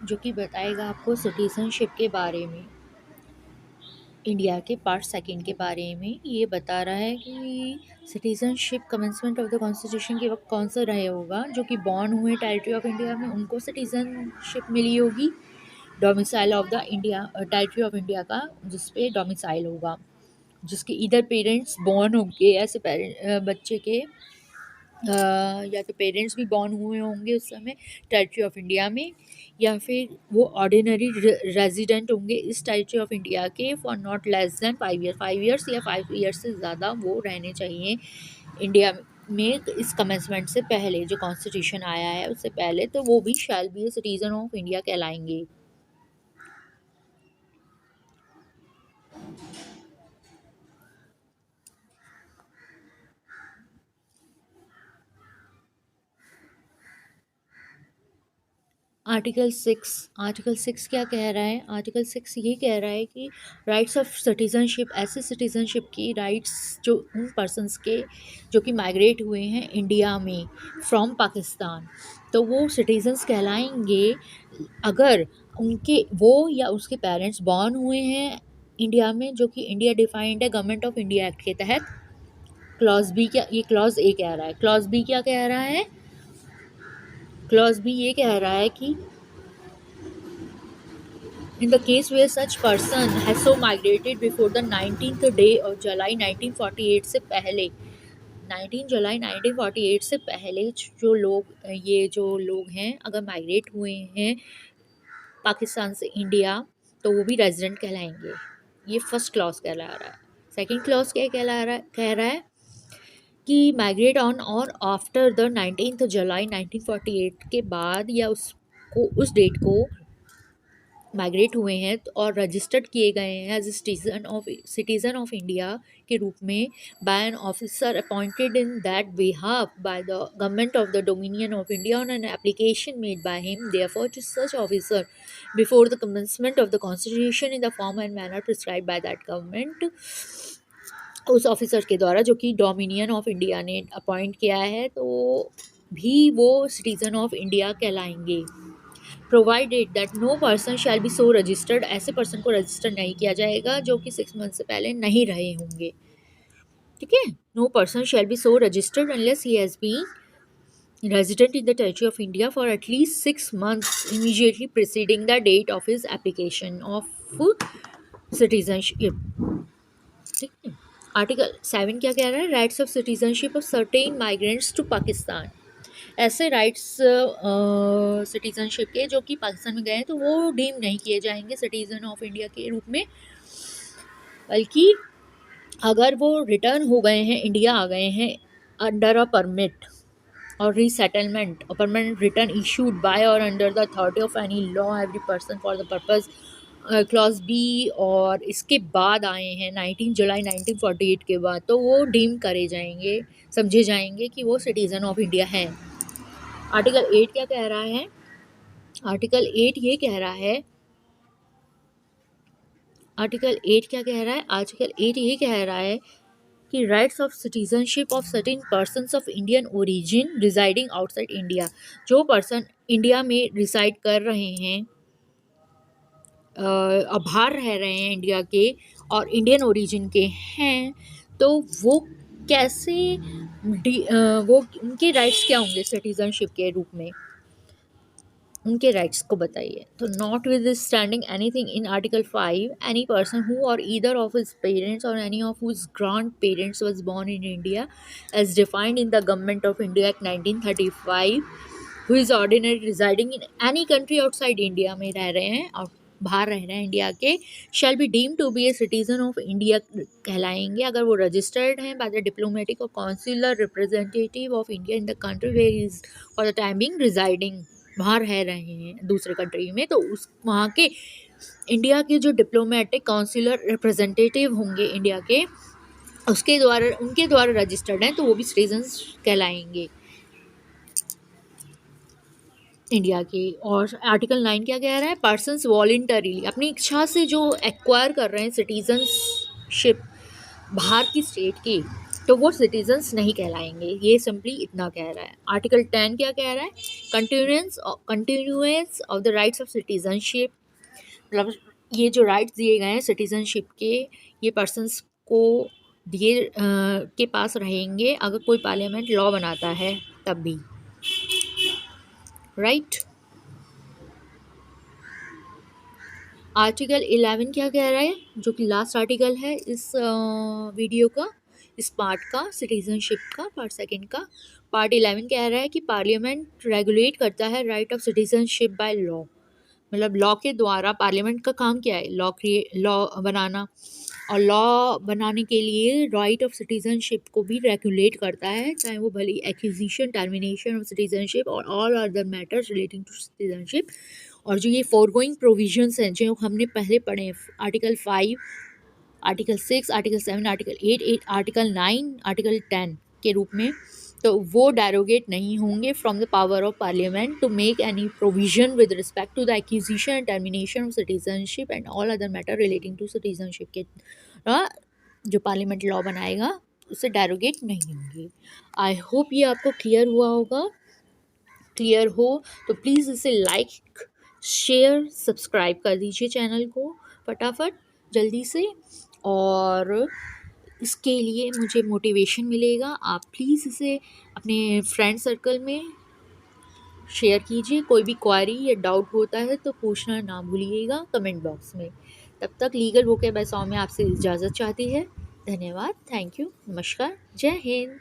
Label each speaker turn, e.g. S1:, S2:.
S1: जो कि बताएगा आपको सिटीजनशिप के बारे में, इंडिया के पार्ट सेकंड के बारे में। ये बता रहा है कि citizenship commencement of the constitution के वक्त कौन सा रहा होगा। जो कि बॉर्न हुए टेरिटरी ऑफ इंडिया में उनको सिटीजनशिप मिली होगी। Domicile of the India, territory of India का जिस पे डोमिसाइल होगा, जिसके इधर पेरेंट्स बॉर्न होंगे ऐसे बच्चे के, या तो पेरेंट्स भी बॉर्न हुए होंगे उस समय टेरिटरी ऑफ इंडिया में, या फिर वो ऑर्डिनरी रेजिडेंट होंगे इस टेरिटरी ऑफ इंडिया के for not less than 5 years या 5 ईयर्स से ज़्यादा वो रहने चाहिए इंडिया में इस कमेंसमेंट से पहले। जो कॉन्स्टिट्यूशन आया है उससे पहले, तो वो भी shall be a citizen of India कहलाएंगे। आर्टिकल 6 क्या कह रहा है? आर्टिकल 6 ये कह रहा है कि राइट्स ऑफ सिटीजनशिप, ऐसे सिटीजनशिप की राइट्स जो उन पर्सनस के जो कि माइग्रेट हुए हैं इंडिया में फ्रॉम पाकिस्तान, तो वो सिटीजन्स कहलाएंगे अगर उनके वो या उसके पेरेंट्स बॉर्न हुए हैं इंडिया में, जो कि इंडिया डिफाइंड है गवर्नमेंट ऑफ इंडिया एक्ट के तहत। क्लॉज बी क्या, ये क्लॉज ए कह रहा है। क्लॉज बी क्या कह रहा है? क्लॉज बी ये कह रहा है कि in the case where such person has so migrated before the 19th day of July 1948 से पहले, 19 जुलाई 1948 से पहले जो लोग, ये जो लोग हैं अगर माइग्रेट हुए हैं पाकिस्तान से इंडिया, तो वो भी रेजिडेंट कहलाएंगे। ये फर्स्ट क्लॉज कहला रहा है। सेकंड क्लॉज क्या कह रहा है कि माइग्रेट ऑन और आफ्टर द 19 जुलाई 1948 के बाद या उसको उस डेट को माइग्रेट हुए हैं और रजिस्टर्ड किए गए हैं एज सिटीज़न ऑफ इंडिया के रूप में by an officer appointed in that behalf by the government of the dominion of India on an application made by him therefor to such officer before the commencement of the constitution in the form and manner prescribe by that government. उस officer के द्वारा जो कि dominion of India ने appoint किया है, तो भी वो सिटीज़न ऑफ इंडिया कहलाएंगे। Provided that no person shall be so registered, ऐसे पर्सन को रजिस्टर नहीं किया जाएगा जो कि 6 मंथ से पहले नहीं रहे होंगे। ठीक है, no person shall be so registered unless he has been resident in the territory of India for at least 6 months immediately preceding the date of his application of citizenship। ठीक है, आर्टिकल 7 क्या कह रहा है? Rights of citizenship of certain migrants to Pakistan. ऐसे rights citizenship के जो कि पाकिस्तान में गए हैं, तो वो डीम नहीं किए जाएंगे सिटीज़न ऑफ इंडिया के रूप में, बल्कि अगर वो रिटर्न हो गए हैं, इंडिया आ गए हैं under a permit or resettlement or permanent return issued by or under the authority of any law every person for the purpose clause B, और इसके बाद आए हैं 19 जुलाई 1948 के बाद, तो वो डीम करे जाएंगे, समझे जाएंगे कि वो सिटीज़न ऑफ इंडिया हैं। आर्टिकल 8 क्या कह रहा है? आर्टिकल 8 ये कह रहा है, आर्टिकल 8 क्या कह रहा है? आर्टिकल 8 ये कह रहा है कि rights of citizenship of certain persons of Indian origin residing outside India, जो पर्सन इंडिया में रिसाइड कर रहे हैं, बाहर रह रहे हैं इंडिया के और इंडियन ओरिजिन के हैं, तो वो कैसे वो उनके राइट्स क्या होंगे सिटीजनशिप के रूप में, उनके राइट्स को बताइए। तो notwithstanding anything in article 5 any person who or either of his parents or any of whose grandparents was born in India as defined in the government of India Act 1935 who is ordinary residing in any country outside India में रह रहे हैं और बाहर रह रहे हैं India के, shall be deem to be a citizen of India कहलाएंगे अगर वो रजिस्टर्ड हैं बाय द डिप्लोमेटिक और consular representative of India in the country where he is for the time being residing, बाहर रह रहे हैं दूसरे कंट्री में, तो उस वहाँ के इंडिया के जो डिप्लोमेटिक काउंसिलर रिप्रेजेंटेटिव होंगे इंडिया के, उसके द्वारा उनके द्वारा रजिस्टर्ड हैं, तो वो भी सिटीजन्स कहलाएंगे इंडिया के। और आर्टिकल 9 क्या कह रहा है? पर्सन्स वॉलंटरीली अपनी इच्छा से जो एक्वायर कर रहे हैं सिटीजनशिप बाहर की स्टेट की, तो वो सिटीजन्स नहीं कहलाएंगे। ये सिंपली इतना कह रहा है। आर्टिकल 10 क्या कह रहा है? Continuance of the rights of citizenship, मतलब ये जो राइट्स दिए गए हैं सिटीजनशिप के, ये पर्सन्स को दिए के पास रहेंगे अगर कोई पार्लियामेंट लॉ बनाता है तब भी, राइट। आर्टिकल 11 क्या कह रहा है, जो कि लास्ट आर्टिकल है इस वीडियो का, इस पार्ट का, सिटीजनशिप का पार्ट सेकंड का। पार्ट 11 कह रहा है कि पार्लियामेंट रेगुलेट करता है right of citizenship by law, मतलब लॉ के द्वारा पार्लियामेंट का काम क्या है? लॉ बनाना, और लॉ बनाने के लिए राइट ऑफ सिटीजनशिप को भी रेगुलेट करता है, चाहे वो भले एक्विजिशन, टर्मिनेशन ऑफ सिटीजनशिप और all other matters relating to citizenship. और जो ये फोरगोइंग प्रोविजंस हैं जो हमने पहले पढ़े हैं, article 5, article 6, article 7, article 8, article 9, article 10 के रूप में, तो वो डेरोगेट नहीं होंगे from the power of Parliament to make any provision with respect to the acquisition and termination of citizenship and all other matter relating to citizenship के जो parliament law बनाएगा उससे डेरोगेट नहीं होंगे। आई होप ये आपको क्लियर हुआ होगा। क्लियर हो तो प्लीज़ इसे लाइक, शेयर, सब्सक्राइब कर दीजिए चैनल को फटाफट जल्दी से, और इसके लिए मुझे मोटिवेशन मिलेगा। आप प्लीज़ इसे अपने फ्रेंड सर्कल में शेयर कीजिए। कोई भी क्वेरी या डाउट होता है तो पूछना ना भूलिएगा कमेंट बॉक्स में। तब तक लीगल वोकैब में आपसे इजाज़त चाहती है। धन्यवाद, थैंक यू, नमस्कार, जय हिंद।